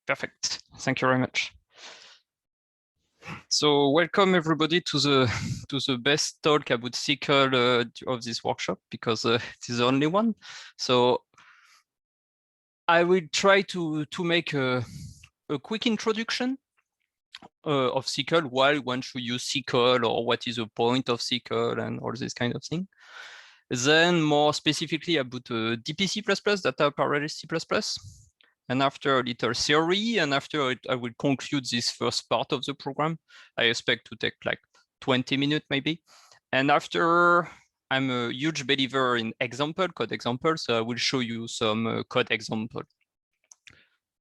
Perfect. Thank you very much. So welcome everybody to the best talk about SQL of this workshop, because it is the only one. So I will try to make a quick introduction of SQL, why one should use SQL, or what is the point of SQL, and all this kind of thing. Then more specifically about DPC++, data parallel C++. And after a little theory, and after it, I will conclude this first part of the program. I expect to take like 20 minutes maybe. And after, I'm a huge believer in code example, so I will show you some code example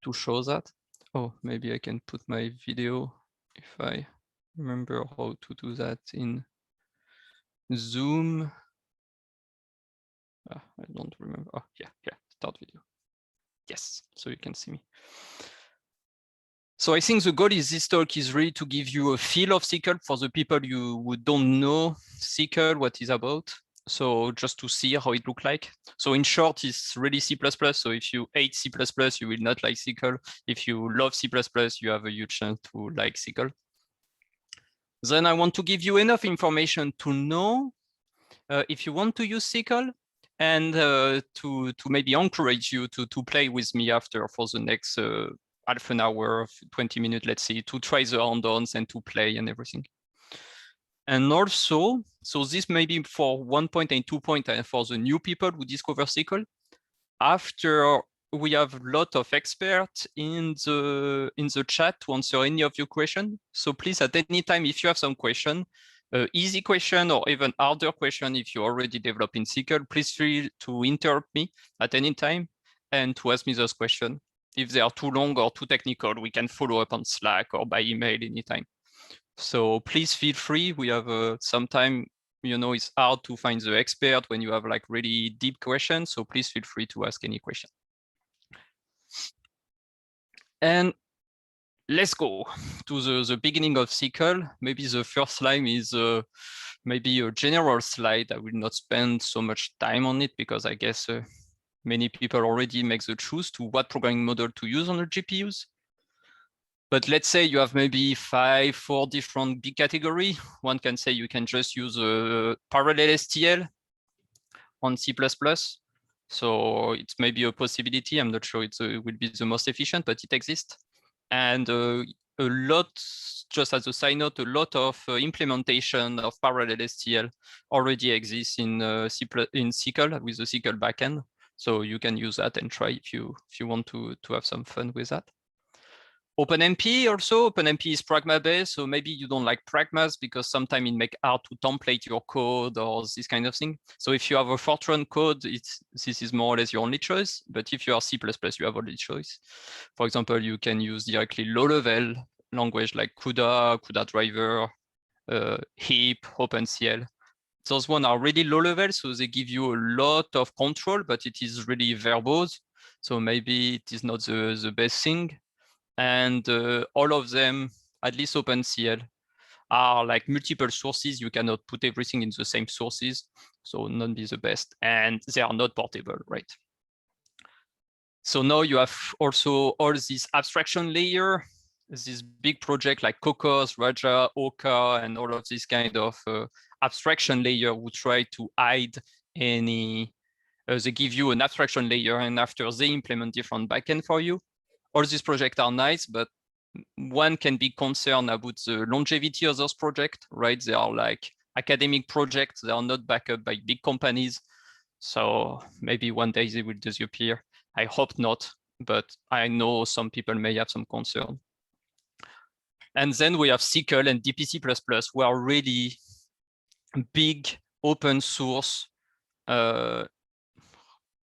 to show that. Oh, maybe I can put my video if I remember how to do that in Zoom. I don't remember. Oh, yeah, start video. Yes, so you can see me. So I think the goal is this talk is really to give you a feel of SQL for the people who don't know SQL, what it's about. So just to see how it looks like. So in short, it's really C++. So if you hate C++, you will not like SQL. If you love C++, you have a huge chance to like SQL. Then I want to give you enough information to know if you want to use SQL, and to maybe encourage you to play with me after for the next half an hour, 20 minutes, let's see, to try the hand-ons and to play and everything. And also, so this may be for 1 point and 2 point and for the new people who discover SQL. After we have a lot of experts in the chat to answer any of your questions. So please, at any time, if you have some question, easy question or even harder question, if you already develop in SQL, please feel to interrupt me at any time and to ask me those questions. If they are too long or too technical, we can follow up on Slack or by email anytime. So please feel free. We have sometime, it's hard to find the expert when you have like really deep questions. So please feel free to ask any question. And let's go to the beginning of SQL. Maybe the first slide is maybe a general slide. I will not spend so much time on it because I guess many people already make the choice to what programming model to use on the GPUs. But let's say you have maybe 4 different big categories. One can say you can just use a parallel STL on C++. So it's maybe a possibility. I'm not sure it will be the most efficient, but it exists. And a lot, just as a side note, a lot of implementation of parallel STL already exists in SQL with the SQL backend. So you can use that and try if you want to have some fun with that. OpenMP also, OpenMP is Pragma based, so maybe you don't like Pragmas because sometimes it makes hard to template your code or this kind of thing. So if you have a Fortran code, this is more or less your only choice. But if you are C++, you have only choice. For example, you can use directly low-level language like CUDA, CUDA driver, HEAP, OpenCL. Those ones are really low level, so they give you a lot of control, but it is really verbose. So maybe it is not the best thing. And all of them, at least OpenCL, are like multiple sources. You cannot put everything in the same sources, so not be the best. And they are not portable, right? So now you have also all this abstraction layer, this big project like Cocos, Raja, Oka, and all of this kind of abstraction layer who try to hide any, they give you an abstraction layer, and after they implement different backend for you. All these projects are nice, but one can be concerned about the longevity of those projects, right? They are like academic projects. They are not backed up by big companies. So maybe one day they will disappear. I hope not, but I know some people may have some concern. And then we have SQL and DPC++, who are really big open source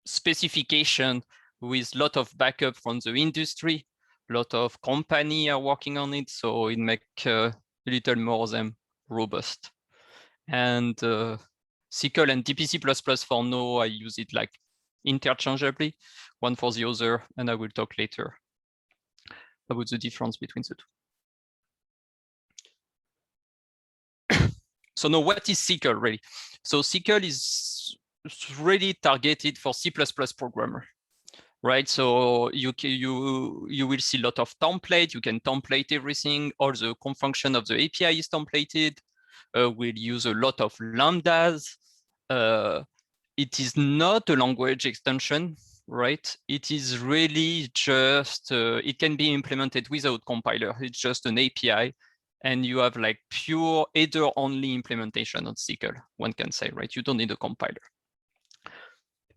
specification with a lot of backup from the industry. A lot of companies are working on it, so it makes a little more of them robust. And SQL and DPC++ for now, I use it like interchangeably, one for the other, and I will talk later about the difference between the two. So now what is SQL really? So SQL is really targeted for C++ programmer. right? So you will see a lot of template. You can template everything. All the function of the API is templated. We'll use a lot of lambdas. It is not a language extension, right? It is really just, it can be implemented without compiler. It's just an API. And you have like pure header-only implementation on SYCL, one can say, right? You don't need a compiler.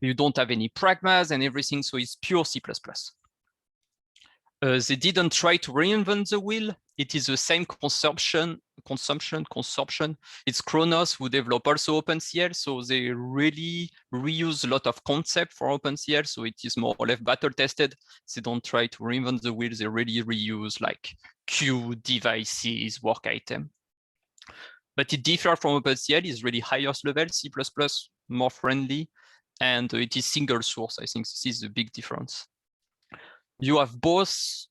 You don't have any pragmas and everything, so it's pure C++. They didn't try to reinvent the wheel. It is the same consumption. It's Khronos who develop also OpenCL, so they really reuse a lot of concept for OpenCL, so it is more or less battle tested. They don't try to reinvent the wheel. They really reuse like queue, devices, work item. But it differs from OpenCL. It's really highest level, C++, more friendly, and it is single source. I think this is the big difference. You have both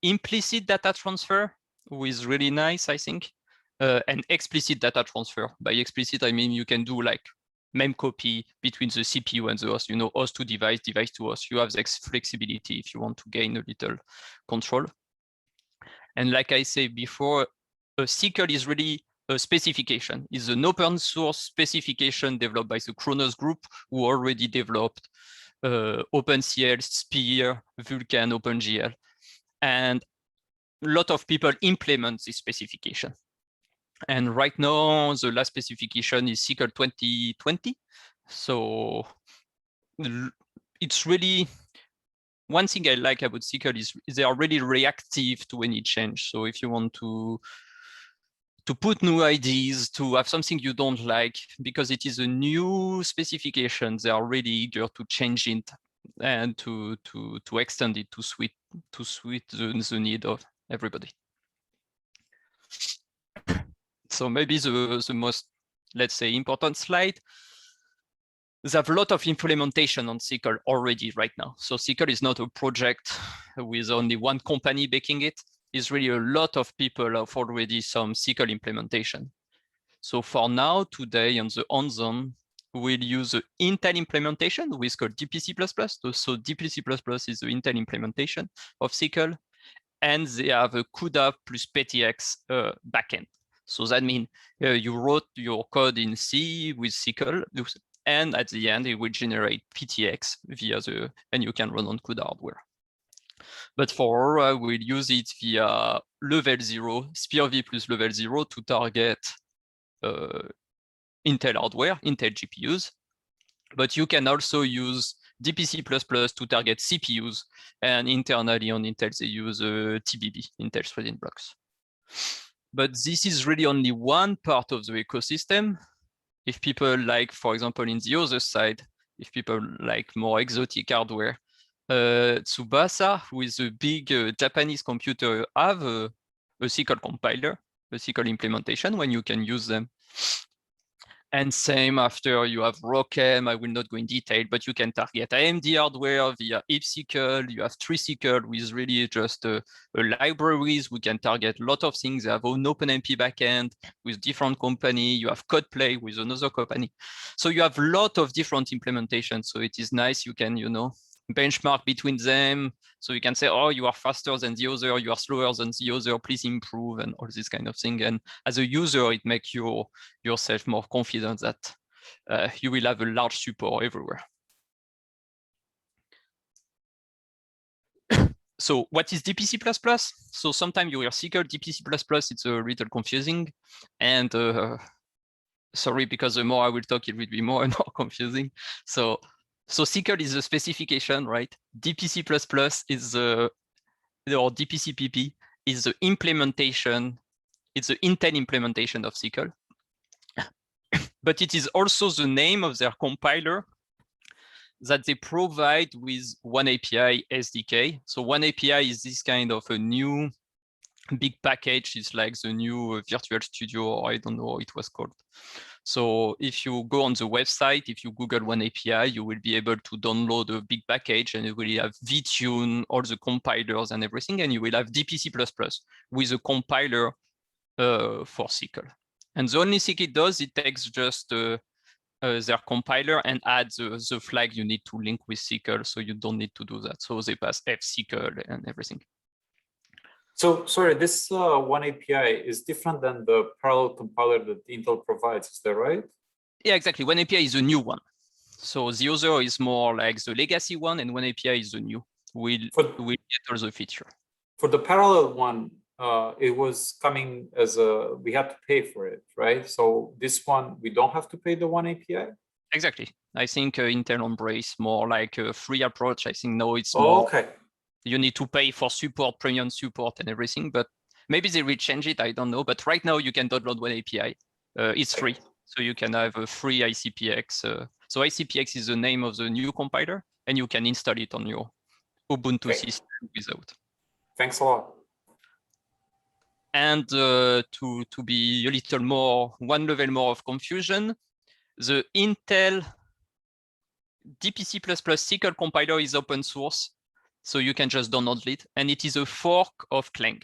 implicit data transfer, which is really nice, I think, and explicit data transfer. By explicit, I mean you can do like mem copy between the CPU and the host, you know, host to device, device to host. You have the flexibility if you want to gain a little control. And like I said before, SYCL is really a specification. It's an open source specification developed by the Khronos group, who already developed OpenCL, Sphere, Vulkan, OpenGL. And a lot of people implement this specification. And right now, the last specification is SYCL 2020. So it's really, one thing I like about SYCL is they are really reactive to any change. So if you want to put new ideas, to have something you don't like, because it is a new specification, they are really eager to change it and to extend it to suit the need of everybody. So maybe the most, let's say, important slide. They have a lot of implementation on SYCL already right now. So SYCL is not a project with only one company making it. It's really a lot of people have already some SYCL implementation. So for now, today on the on-zone, we'll use the Intel implementation, which is called DPC++. So DPC++ is the Intel implementation of SYCL. And they have a CUDA plus PTX backend. So that means you wrote your code in C with SYCL, and at the end, it will generate PTX via and you can run on CUDA hardware. But for Aurora, we'll use it via level 0, SPIR-V plus level 0 to target Intel hardware, Intel GPUs. But you can also use DPC++ to target CPUs, and internally on Intel, they use TBB, Intel Threading Blocks. But this is really only one part of the ecosystem. If people like, for example, in the other side, if people like more exotic hardware, Tsubasa, who is a big Japanese computer, have a SYCL compiler, a SYCL implementation when you can use them. And same after, you have ROCm. I will not go in detail, but you can target AMD hardware via HipSYCL. You have TreeSYCL with really just libraries. We can target a lot of things. They have an OpenMP backend with different company. You have CodePlay with another company. So you have a lot of different implementations. So it is nice. You can, you know, benchmark between them. So you can say, oh, you are faster than the other, you are slower than the other, please improve, and all this kind of thing. And as a user, it makes yourself more confident that you will have a large support everywhere. So what is DPC++? So sometimes you hear SYCL, DPC++, it's a little confusing. And sorry, because the more I will talk, it will be more and more confusing. So SYCL is a specification, right? DPC++ is or DPCPP is the implementation. It's the Intel implementation of SYCL. But it is also the name of their compiler that they provide with OneAPI SDK. So OneAPI is this kind of a new big package. It's like the new Virtual Studio, or I don't know how it was called. So if you go on the website, if you Google OneAPI, you will be able to download a big package, and it will have VTune, all the compilers and everything, and you will have DPC++ with a compiler for SYCL. And the only thing it does, it takes just their compiler and add the flag you need to link with SYCL, so you don't need to do that. So they pass fSYCL and everything. So sorry, this one API is different than the parallel compiler that Intel provides, is that right? Yeah, exactly. One API is a new one. So the other is more like the legacy one, and one API is the new. We'll get all the feature. For the parallel one, it was coming as we had to pay for it, right? So this one, we don't have to pay the one API? Exactly. I think Intel embrace more like a free approach. I think no, it's more. Okay. You need to pay for support, premium support, and everything. But maybe they will change it. I don't know. But right now, you can download one API. It's free, so you can have a free ICPX. So ICPX is the name of the new compiler, and you can install it on your Ubuntu system without. Thanks a lot. And to be a little more, one level more of confusion, the Intel DPC++ SYCL compiler is open source, so you can just download it, and it is a fork of Clang.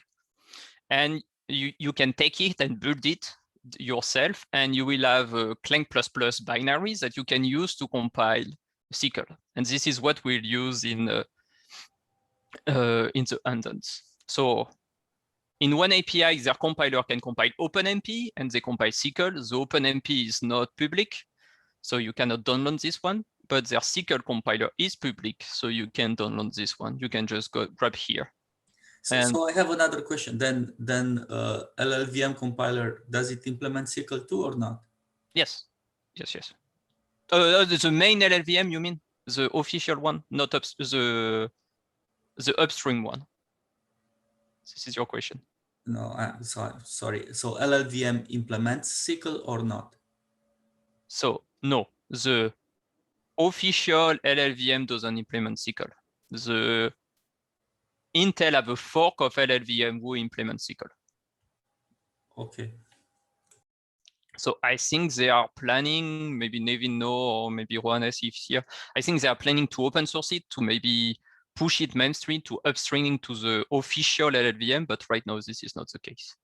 And you can take it and build it yourself, and you will have Clang++ binaries that you can use to compile SYCL. And this is what we'll use in the indents. So in one API, their compiler can compile OpenMP, and they compile SYCL. The OpenMP is not public, so you cannot download this one, but their SYCL compiler is public, so you can download this one. You can just go grab here. So I have another question. Then LLVM compiler, does it implement SYCL too or not? Yes. The main LLVM, you mean? The official one, not the upstream one. This is your question. No, sorry. So LLVM implements SYCL or not? So no, the official LLVM doesn't implement SYCL. The Intel have a fork of LLVM who implements SYCL. Okay. So I think they are planning, maybe Nevin know, or maybe Juanes if here. I think they are planning to open source it, to maybe push it mainstream, to upstreaming to the official LLVM, but right now this is not the case.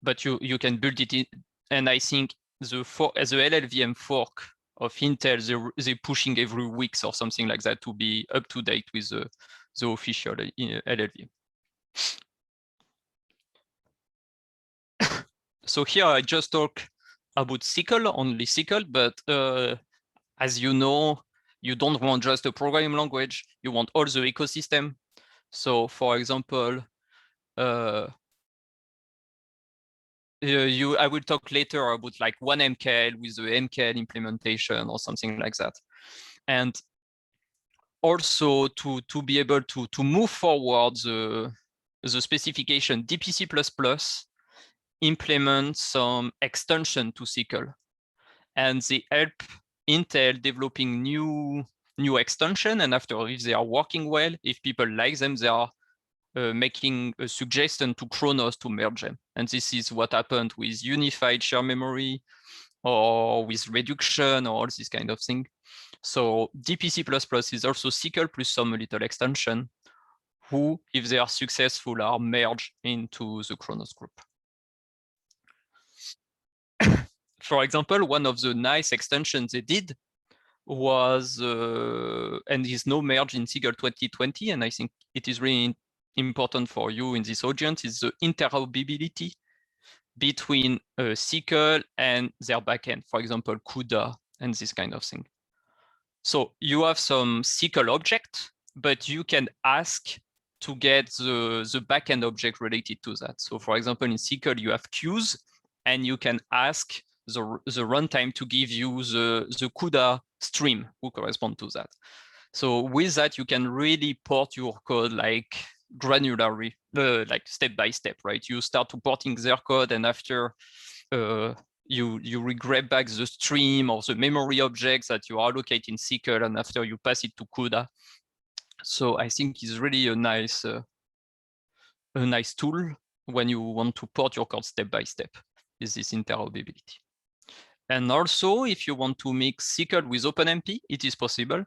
But you can build it in, and I think the LLVM fork of Intel, they're pushing every week or something like that to be up to date with the official LLVM. So here I just talk about SYCL, only SYCL, but as you know, you don't want just a programming language, you want all the ecosystem. So for example, I will talk later about like one MKL with the MKL implementation or something like that. And also to be able to move forward the specification, DPC++ implement some extension to SYCL, and they help Intel developing new extension. And after, if they are working well, if people like them, they are making a suggestion to Khronos to merge them. And this is what happened with unified share memory or with reduction or all this kind of thing. So DPC++ is also SYCL plus some little extension who, if they are successful, are merged into the Khronos group. For example, one of the nice extensions they did was, and is now merged in SYCL 2020, and I think it is really important for you in this audience, is the interoperability between SYCL and their backend, for example, CUDA and this kind of thing. So you have some SYCL object, but you can ask to get the backend object related to that. So for example, in SYCL, you have queues, and you can ask the runtime to give you the CUDA stream who correspond to that. So with that, you can really port your code like granularly, like step by step, right? You start to porting their code, and after you grab back the stream or the memory objects that you allocate in SYCL, and after you pass it to CUDA. So I think it's really a nice tool when you want to port your code step by step, is this interoperability. And also, if you want to mix SYCL with OpenMP, it is possible,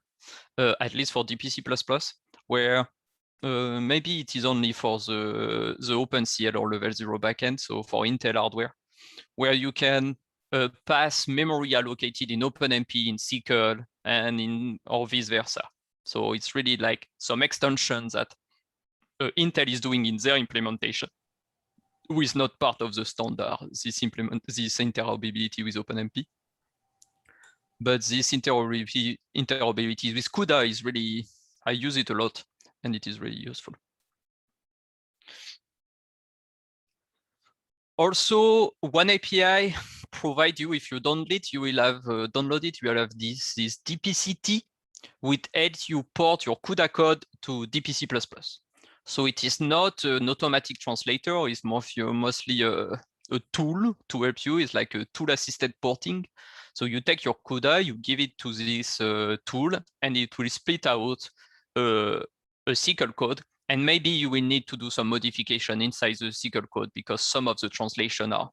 at least for DPC++, where maybe it is only for the OpenCL or Level 0 backend, so for Intel hardware, where you can pass memory allocated in OpenMP, in SYCL, and in or vice versa. So it's really like some extensions that Intel is doing in their implementation, who is not part of the standard, this interoperability with OpenMP. But this interoperability with CUDA is really, I use it a lot, and it is really useful. Also, one API provide you, if you download it, you will have downloaded, you will have this DPCT, which helps you port your CUDA code to DPC++. So it is not an automatic translator, it's mostly a tool to help you. It's like a tool-assisted porting. So you take your CUDA, you give it to this tool, and it will split out a SYCL code. And maybe you will need to do some modification inside the SYCL code because some of the translation are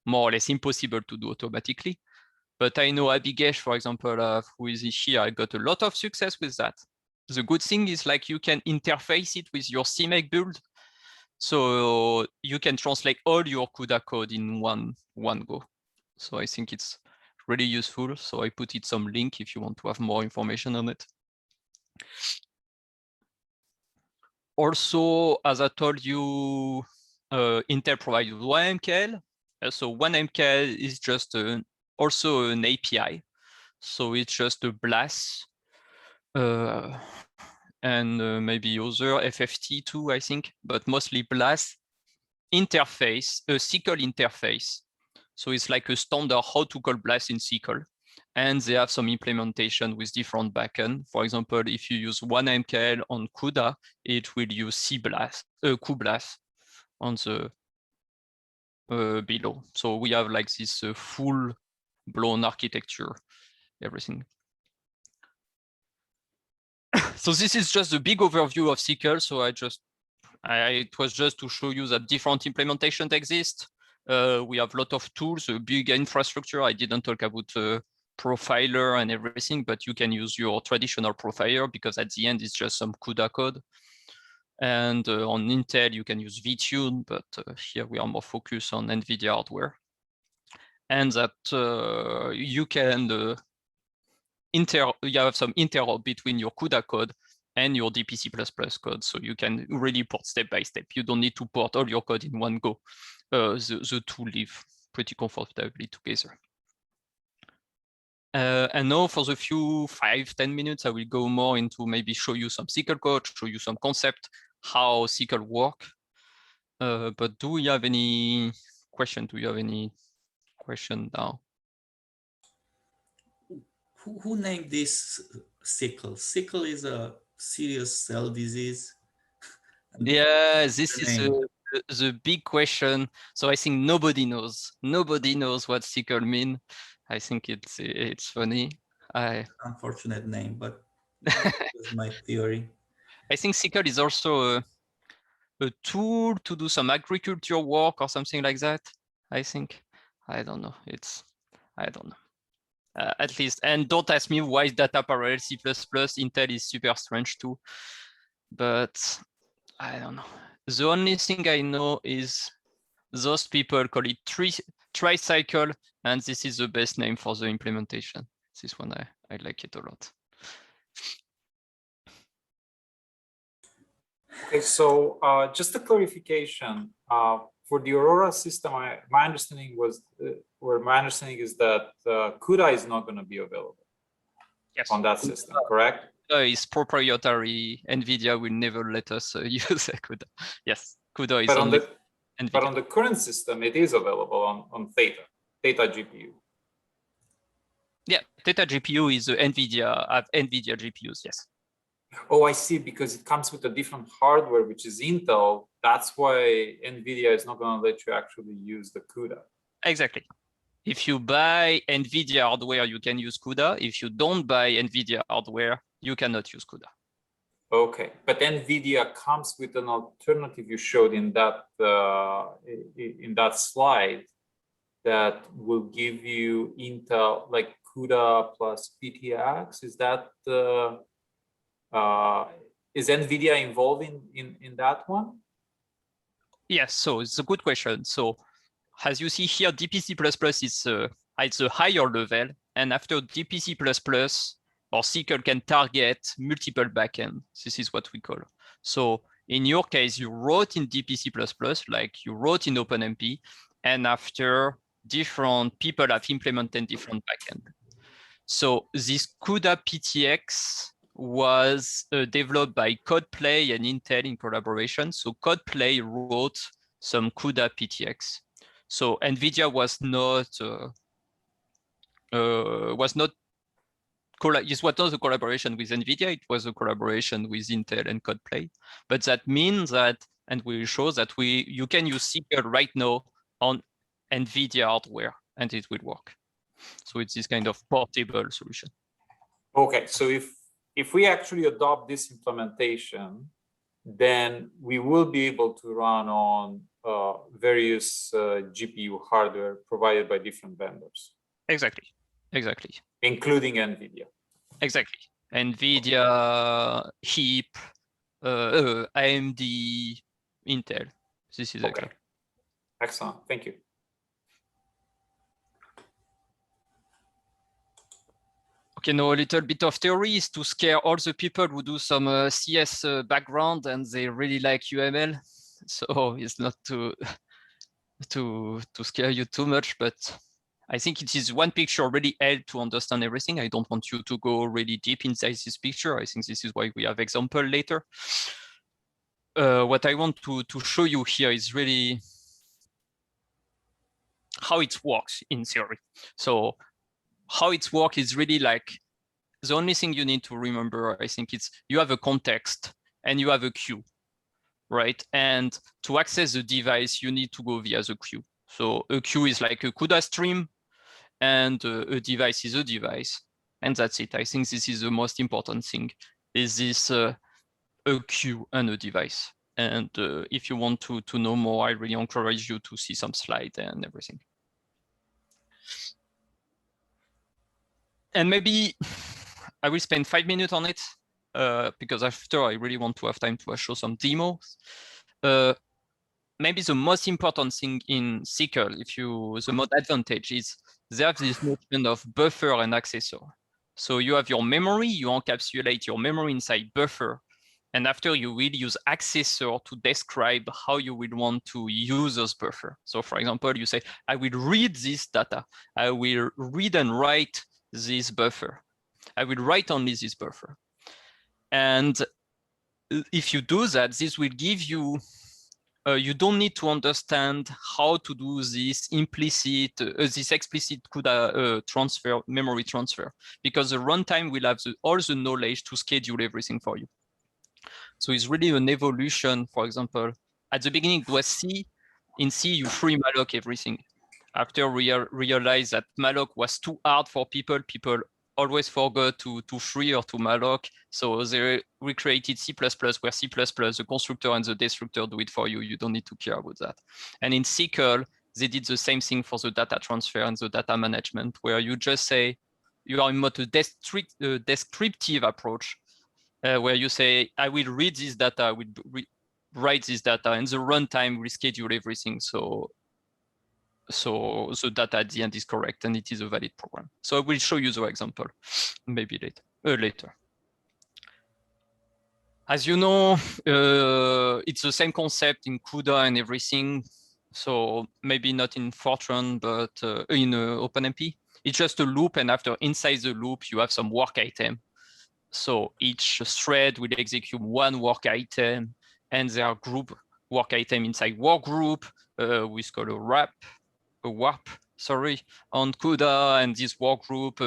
more or less impossible to do automatically. But I know Abigesh, for example, who is here, I got a lot of success with that. The good thing is like you can interface it with your CMake build. So you can translate all your CUDA code in one go. So I think it's really useful. So I put it some link if you want to have more information on it. Also, as I told you, Intel provides OneMKL. So OneMKL is just also an API. So it's just a BLAS and maybe other FFT too, I think, but mostly BLAS interface, a SYCL interface. So it's like a standard how to call BLAS in SYCL. And they have some implementation with different backend. For example, if you use OneMKL on CUDA, it will use CBLAS, cuBLAS on the below. So we have like this full-blown architecture, everything. So this is just a big overview of SYCL. So it was just to show you that different implementations exist. We have a lot of tools, a big infrastructure. I didn't talk about profiler and everything, but you can use your traditional profiler because at the end it's just some CUDA code. And on Intel you can use VTune, but here we are more focused on NVIDIA hardware. And that you can you have some interop between your CUDA code and your DPC++ code, so you can really port step by step. You don't need to port all your code in one go. The two live pretty comfortably together. And now for the few 5-10 minutes, I will go more into maybe show you some SYCL code, show you some concept, how SYCL work. But do we have any question? Do you have any question now? Who named this SYCL? SYCL is a serious cell disease. Yeah, this is the big question. So I think nobody knows. Nobody knows what SYCL mean. I think it's funny. Unfortunate name, but that's my theory. I think SYCL is also a tool to do some agriculture work or something like that. I think. I don't know. I don't know. At least, and don't ask me why is data parallel C++. Intel is super strange too. But I don't know. The only thing I know is those people call it tricycle, and this is the best name for the implementation. This one, I like it a lot. Okay, so just a clarification. For the Aurora system, my understanding was, my understanding is that CUDA is not going to be available on that system, correct? It's proprietary. NVIDIA will never let us use CUDA. Yes, CUDA is but only NVIDIA. But on the current system, it is available on Theta GPU. Yeah, Theta GPU is NVIDIA GPUs, yes. Oh, I see, because it comes with a different hardware, which is Intel. That's why NVIDIA is not going to let you actually use the CUDA. Exactly. If you buy NVIDIA hardware, you can use CUDA. If you don't buy NVIDIA hardware, you cannot use CUDA. Okay, but NVIDIA comes with an alternative you showed in that slide that will give you Intel, like CUDA plus PTX. Is that is NVIDIA involved in that one? Yes, so it's a good question. So as you see here, DPC++ is at a higher level, and after DPC++, or SYCL can target multiple backend. This is what we call. So in your case, you wrote in DPC++, like you wrote in OpenMP, and after different people have implemented different backend. So this CUDA PTX was developed by CodePlay and Intel in collaboration. So CodePlay wrote some CUDA PTX. So NVIDIA was not it was not a collaboration with NVIDIA, it was a collaboration with Intel and CodePlay. But that means that, and we show that you can use SYCL right now on NVIDIA hardware and it will work. So it's this kind of portable solution. Okay, so if we actually adopt this implementation, then we will be able to run on various GPU hardware provided by different vendors. Exactly. Including NVIDIA. Exactly. NVIDIA, HEAP, AMD, Intel. This is okay. Excellent. Thank you. Okay, now a little bit of theory is to scare all the people who do some CS background and they really like UML. So it's not to scare you too much, but I think it is one picture really help to understand everything. I don't want you to go really deep inside this picture. I think this is why we have example later. What I want to show you here is really how it works in theory. So how it works is really like the only thing you need to remember, I think, it's you have a context and you have a queue, right? And to access the device, you need to go via the queue. So a queue is like a CUDA stream, and a device is a device, and that's it. I think this is the most important thing, is this a queue and a device. And if you want to know more, I really encourage you to see some slides and everything. And maybe I will spend 5 minutes on it, because after I really want to have time to show some demos. Maybe the most important thing in SYCL, the most advantage is they have this notion of buffer and accessor. So you have your memory, you encapsulate your memory inside buffer, and after you will use accessor to describe how you will want to use those buffer. So for example, you say, I will read this data. I will read and write this buffer. I will write only this buffer. And if you do that, this will give you you don't need to understand how to do this implicit, this explicit CUDA transfer, memory transfer, because the runtime will have all the knowledge to schedule everything for you. So it's really an evolution. For example, at the beginning it was C. In C, you free malloc everything. After we realized that malloc was too hard for people always forgot to free or to malloc. So they recreated C++, where C++, the constructor and the destructor do it for you. You don't need to care about that. And in SYCL, they did the same thing for the data transfer and the data management, where you just say, you are in a descriptive approach, where you say, I will read this data, I will write this data, and the runtime will schedule everything. So the data at the end is correct and it is a valid program. So I will show you the example maybe later. As you know, it's the same concept in CUDA and everything. So maybe not in Fortran, but in OpenMP. It's just a loop, and after inside the loop, you have some work item. So each thread will execute one work item, and there are group work item inside work group. We call a warp, on CUDA, and this work group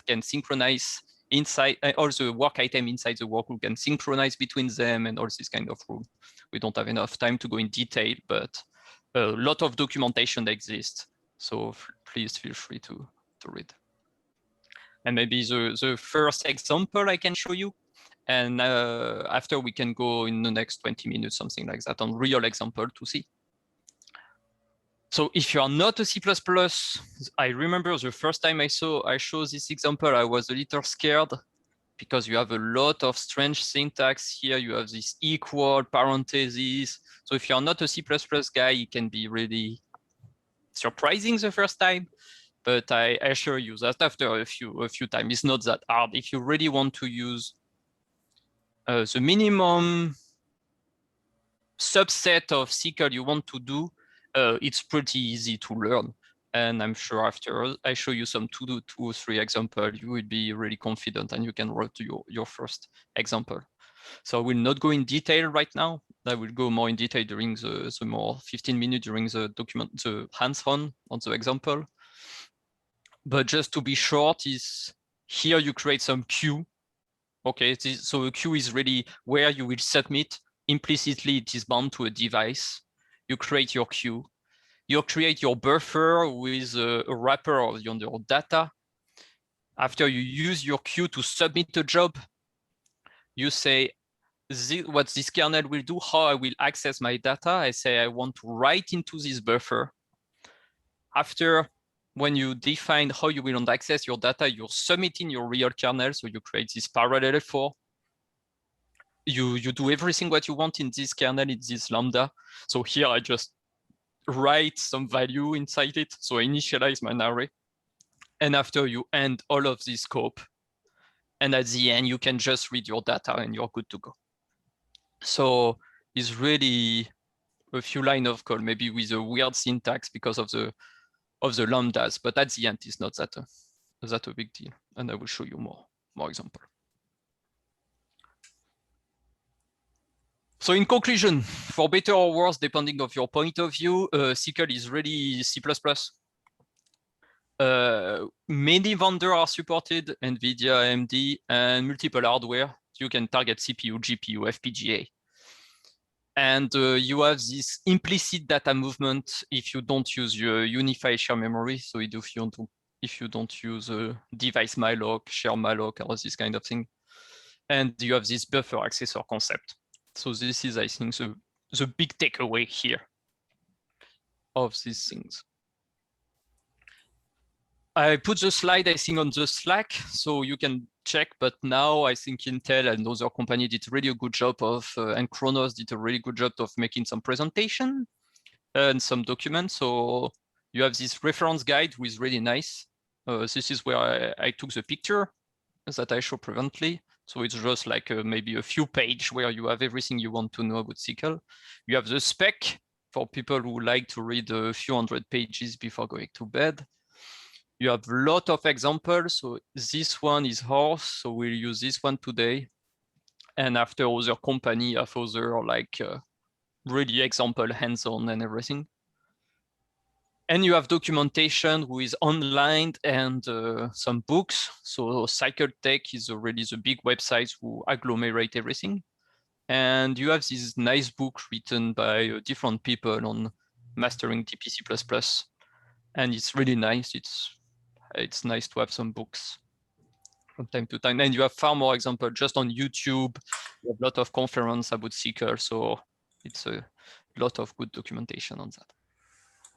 can synchronize inside all the work item inside the work group can synchronize between them and all this kind of rule. We don't have enough time to go in detail, but a lot of documentation exists. So please feel free to read. And maybe the first example I can show you, and after we can go in the next 20 minutes, something like that, on real example to see. So if you are not a C++, I remember the first time I showed this example, I was a little scared because you have a lot of strange syntax here. You have this equal parentheses. So if you're not a C++ guy, it can be really surprising the first time. But I assure you that after a few times, it's not that hard. If you really want to use the minimum subset of SYCL you want to do, it's pretty easy to learn. And I'm sure after I show you some two or three examples, you will be really confident and you can write your first example. So I will not go in detail right now. I will go more in detail during the more 15 minutes during the document, the hands-on on the example. But just to be short, is here you create some queue. Okay, so a queue is really where you will submit. Implicitly, it is bound to a device. You create your queue. You create your buffer with a wrapper on your data. After you use your queue to submit a job, you say what this kernel will do, how I will access my data. I say I want to write into this buffer. After, when you define how you will access your data, you're submitting your real kernel. So you create this parallel for. You do everything what you want in this kernel, in this lambda. So here I just write some value inside it. So initialize my array. And after you end all of this scope. And at the end, you can just read your data and you're good to go. So it's really a few lines of code, maybe with a weird syntax because of the lambdas, but at the end, it's not that a big deal. And I will show you more example. So in conclusion, for better or worse, depending on your point of view, SYCL is really C++. Many vendors are supported, NVIDIA, AMD, and multiple hardware. You can target CPU, GPU, FPGA. And you have this implicit data movement if you don't use your unified share memory. So if you don't use device malloc, share malloc, or this kind of thing. And you have this buffer accessor concept. So this is, I think, the big takeaway here of these things. I put the slide, I think, on the Slack, so you can check. But now I think Intel and other companies did really a good job of, and Khronos did a really good job of making some presentation and some documents. So you have this reference guide, which is really nice. This is where I took the picture that I show presently. So it's just like maybe a few pages where you have everything you want to know about SYCL. You have the spec for people who like to read a few hundred pages before going to bed. You have a lot of examples. So this one is horse. So we'll use this one today. And after other company have other like really example hands-on and everything. And you have documentation who is online and some books. So CycleTech is really the big websites who agglomerate everything. And you have this nice book written by different people on mastering TPC++. And it's really nice. It's nice to have some books from time to time. And you have far more examples just on YouTube. You have a lot of conference about SYCL. So it's a lot of good documentation on that.